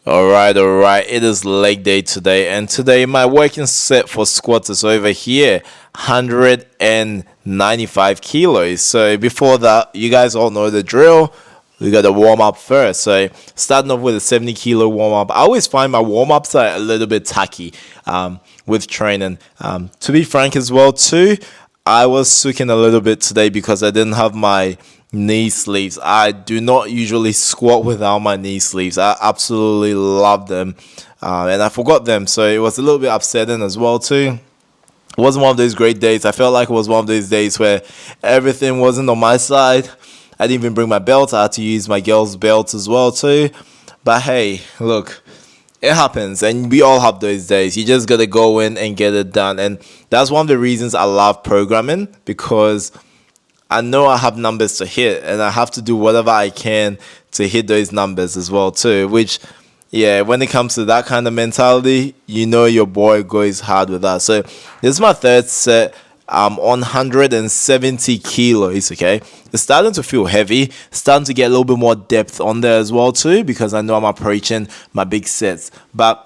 All right. It is leg day today, and today my working set for squats is over here, 195 kilos. So before that, you guys all know the drill. We got to warm up first. So starting off with a 70-kilo warm up. I always find my warm ups are a little bit tacky with training. To be frank as well too, I was sooking a little bit today because I didn't have my knee sleeves. I do not usually squat without my knee sleeves. I absolutely love them, and I forgot them, so it was a little bit upsetting as well too. It wasn't one of those great days. I felt like it was one of those days where everything wasn't on my side. I didn't even bring my belt. I had to use my girl's belt as well too. But hey, look, it happens, and we all have those days. You just gotta go in and get it done, and that's one of the reasons I love programming, because I know I have numbers to hit, and I have to do whatever I can to hit those numbers as well too. Which, yeah, when it comes to that kind of mentality, you know your boy goes hard with that. So this is my third set. I'm on 170 kilos. Okay, it's starting to feel heavy. Starting to get a little bit more depth on there as well too, because I know I'm approaching my big sets. But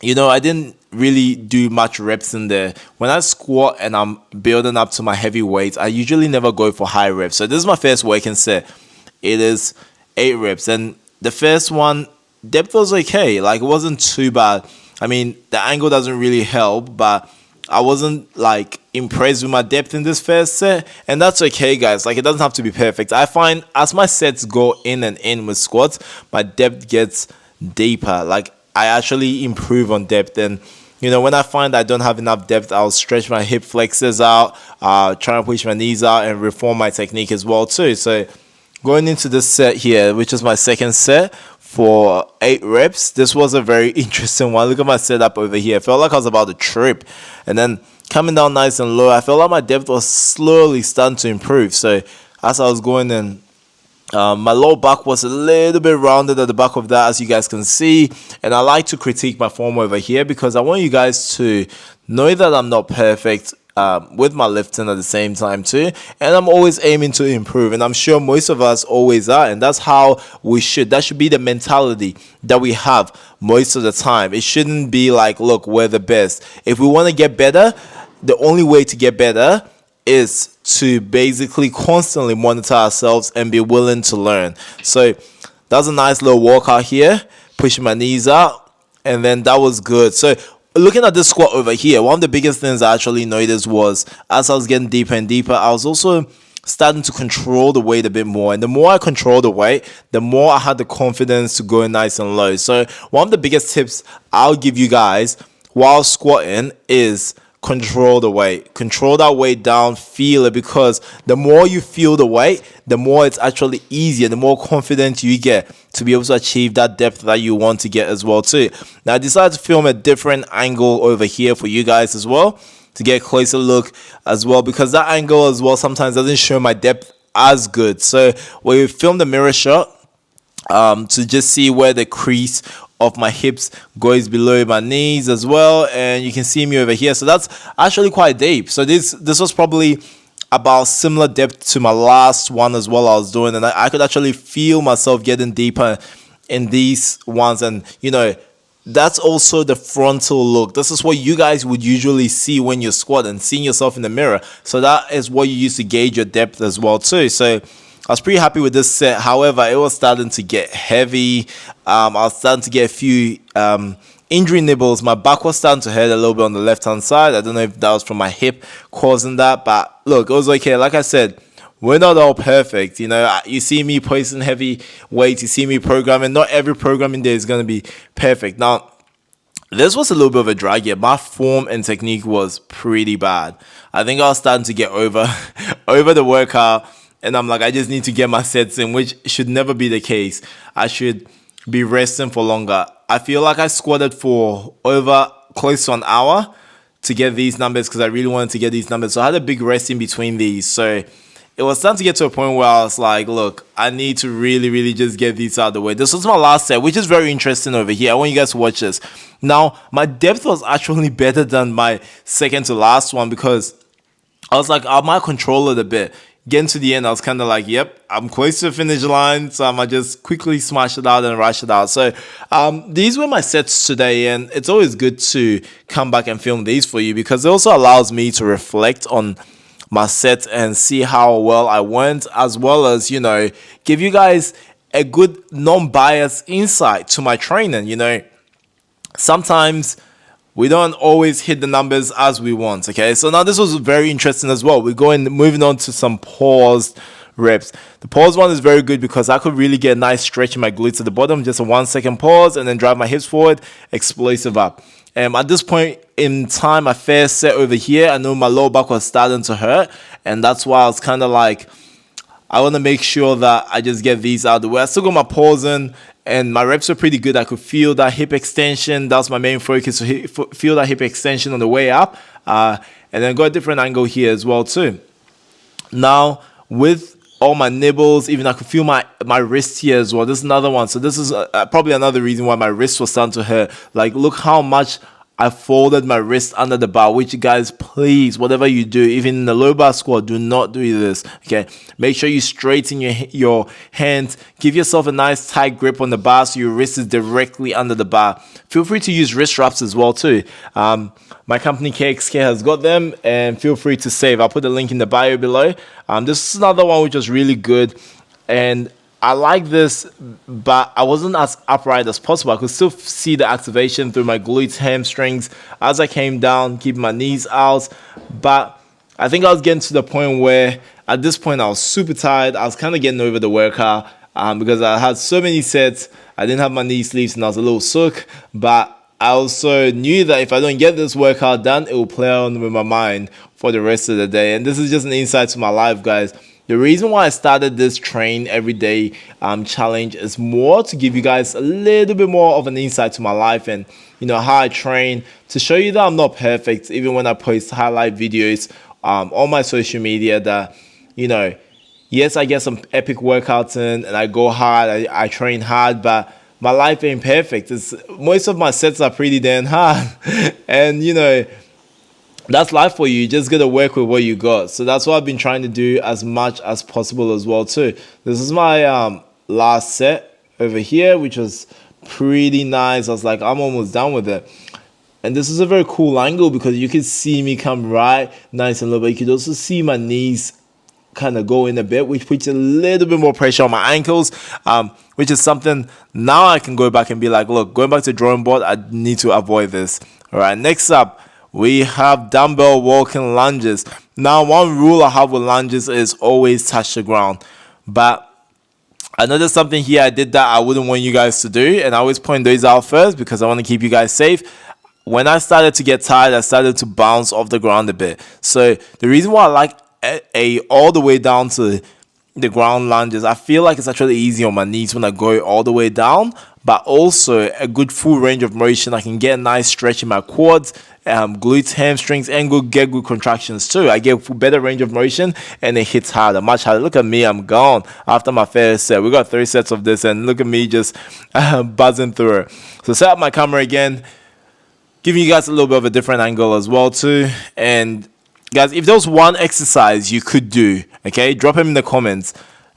I didn't really do much reps in there. When I squat and I'm building up to my heavy weights, I usually never go for high reps. So this is my first working set. It is 8 reps. And the first one, depth was okay. Like, it wasn't too bad. I mean, the angle doesn't really help, but I wasn't like impressed with my depth in this first set, and that's okay, guys. Like, it doesn't have to be perfect. I find as my sets go in and in with squats, my depth gets deeper. Like, I actually improve on depth, and when I find I don't have enough depth, I'll stretch my hip flexors out, try and push my knees out, and reform my technique as well too. So going into this set here, which is my second set for 8 reps, this was a very interesting one. Look at my setup over here. I felt like I was about to trip, and then coming down nice and low, I felt like my depth was slowly starting to improve. So as I was going in, my lower back was a little bit rounded at the back of that, as you guys can see. And I like to critique my form over here because I want you guys to know that I'm not perfect with my lifting at the same time too. And I'm always aiming to improve. And I'm sure most of us always are. And that's how we should. That should be the mentality that we have most of the time. It shouldn't be like, look, we're the best. If we want to get better, the only way to get better is to basically constantly monitor ourselves and be willing to learn. So that's a nice little workout here, pushing my knees out, and then that was good. So looking at this squat over here, one of the biggest things I actually noticed was as I was getting deeper and deeper, I was also starting to control the weight a bit more. And the more I control the weight, the more I had the confidence to go nice and low. So one of the biggest tips I'll give you guys while squatting is control the weight. Control that weight down, feel it, because the more you feel the weight, the more it's actually easier, the more confident you get to be able to achieve that depth that you want to get as well too. Now I decided to film a different angle over here for you guys as well, to get a closer look as well, because that angle as well sometimes doesn't show my depth as good. So we filmed the mirror shot to just see where the crease of my hips goes below my knees as well, and you can see me over here. So that's actually quite deep. So this was probably about similar depth to my last one as well I was doing, and I could actually feel myself getting deeper in these ones. And that's also the frontal look. This is what you guys would usually see when you're squatting, seeing yourself in the mirror. So that is what you use to gauge your depth as well too. So I was pretty happy with this set. However, it was starting to get heavy. I was starting to get a few injury nibbles. My back was starting to hurt a little bit on the left-hand side. I don't know if that was from my hip causing that. But look, it was okay. Like I said, we're not all perfect. You see me posting heavy weights. You see me programming. Not every programming day is going to be perfect. Now, this was a little bit of a drag here. My form and technique was pretty bad. I think I was starting to get over the workout. And I'm like, I just need to get my sets in, which should never be the case. I should be resting for longer. I feel like I squatted for over close to an hour to get these numbers, because I really wanted to get these numbers. So I had a big rest in between these. So it was starting to get to a point where I was like, look, I need to really, really just get these out of the way. This was my last set, which is very interesting over here. I want you guys to watch this. Now, my depth was actually better than my second to last one, because I was like, I might control it a bit. getting to the end, I was kind of like, yep, I'm close to the finish line, so I might just quickly smash it out and rush it out. So these were my sets today, and it's always good to come back and film these for you because it also allows me to reflect on my set and see how well I went, as well as, give you guys a good non-biased insight to my training. Sometimes we don't always hit the numbers as we want. Okay, so now this was very interesting as well. Moving on to some paused reps. The pause one is very good because I could really get a nice stretch in my glutes at the bottom, just a 1 second pause and then drive my hips forward, explosive up. At this point in time, my first set over here, I know my lower back was starting to hurt, and that's why I was kind of like, I want to make sure that I just get these out of the way. I still got my pause in, and my reps are pretty good. I could feel that hip extension. That's my main focus, to feel that hip extension on the way up. And then got a different angle here as well too. Now, with all my nibbles, even I could feel my wrist here as well. This is another one. So this is probably another reason why my wrist was starting to hurt. Like, look how much I folded my wrist under the bar, which, you guys, please, whatever you do, even in the low bar squat, do not do this, okay? Make sure you straighten your hands. Give yourself a nice tight grip on the bar so your wrist is directly under the bar. Feel free to use wrist wraps as well, too. My company, KXK, has got them, and feel free to save. I'll put the link in the bio below. This is another one which was really good, and I like this, but I wasn't as upright as possible. I could still see the activation through my glutes, hamstrings as I came down, keeping my knees out. But I think I was getting to the point where, at this point, I was super tired. I was kind of getting over the workout because I had so many sets. I didn't have my knee sleeves and I was a little sook. But I also knew that if I don't get this workout done, it will play on with my mind for the rest of the day. And this is just an insight to my life, guys. The reason why I started this train every day challenge is more to give you guys a little bit more of an insight to my life and, how I train, to show you that I'm not perfect, even when I post highlight videos on my social media, that, yes, I get some epic workouts in and I go hard, I train hard, but my life ain't perfect. Most of my sets are pretty damn hard. And, that's life for you. You just got to work with what you got. So that's what I've been trying to do as much as possible as well too. This is my last set over here, which was pretty nice. I was like, I'm almost done with it. And this is a very cool angle because you can see me come right nice and low, but you could also see my knees kind of go in a bit, which puts a little bit more pressure on my ankles, which is something now I can go back and be like, look, going back to drawing board, I need to avoid this. All right, next up, we have dumbbell walking lunges. Now, one rule I have with lunges is always touch the ground. But I know there's something here I did that I wouldn't want you guys to do. And I always point those out first because I want to keep you guys safe. When I started to get tired, I started to bounce off the ground a bit. So the reason why I like a all the way down to the ground lunges, I feel like it's actually easy on my knees when I go all the way down, but also a good full range of motion. I can get a nice stretch in my quads, glutes, hamstrings, and get good contractions too. I get better range of motion and it hits harder, much harder. Look at me, I'm gone after my first set. We got 3 sets of this and look at me just buzzing through it. So set up my camera again, giving you guys a little bit of a different angle as well too. And guys, if there was one exercise you could do, okay, drop them in the comments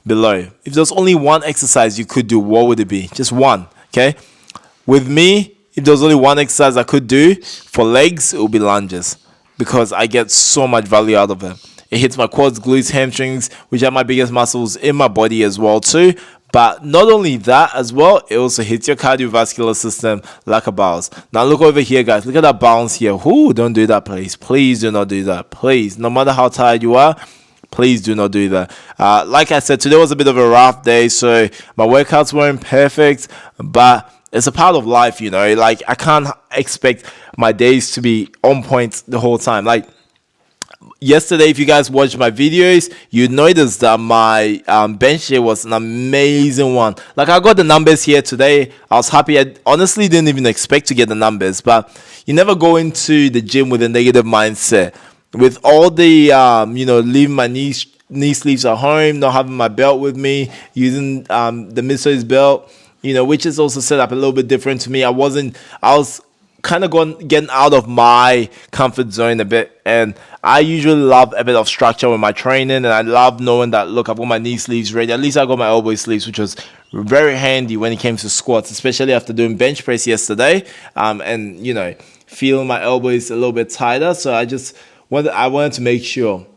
below. If there's only one exercise you could do, what would it be? Just one, okay? With me, if there's only one exercise I could do for legs, it would be lunges because I get so much value out of it. It hits my quads, glutes, hamstrings, which are my biggest muscles in my body as well too. But not only that as well, it also hits your cardiovascular system like a bounce. Now look over here, guys. Look at that bounce here. Ooh, don't do that, please. Please do not do that. Please. No matter how tired you are, please do not do that. Like I said, today was a bit of a rough day, so my workouts weren't perfect, but it's a part of life, Like, I can't expect my days to be on point the whole time. Like, yesterday, if you guys watched my videos, you'd notice that my bench day was an amazing one. Like, I got the numbers here today. I was happy. I honestly didn't even expect to get the numbers, but you never go into the gym with a negative mindset. With all the, leaving my knee sleeves at home, not having my belt with me, using the Misso's belt, which is also set up a little bit different to me. I was kind of getting out of my comfort zone a bit. And I usually love a bit of structure with my training, and I love knowing that, look, I've got my knee sleeves ready. At least I got my elbow sleeves, which was very handy when it came to squats, especially after doing bench press yesterday. And feeling my elbows a little bit tighter. So I wanted to make sure.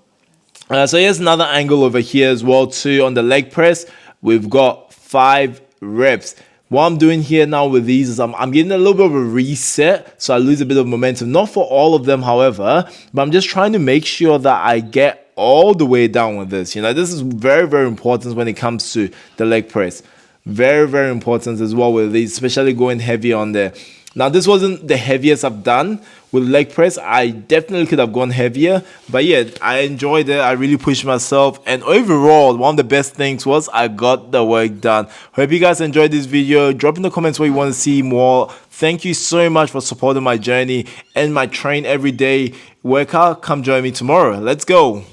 So here's another angle over here as well too. On the leg press, we've got 5 reps. What I'm doing here now with these is I'm getting a little bit of a reset, so I lose a bit of momentum. Not for all of them, however, but I'm just trying to make sure that I get all the way down with this. This is very, very important when it comes to the leg press. Very, very important as well with these, especially going heavy on there. Now, this wasn't the heaviest I've done with leg press. I definitely could have gone heavier. But yeah, I enjoyed it. I really pushed myself. And overall, one of the best things was I got the work done. Hope you guys enjoyed this video. Drop in the comments what you want to see more. Thank you so much for supporting my journey and my train every day workout. Come join me tomorrow. Let's go.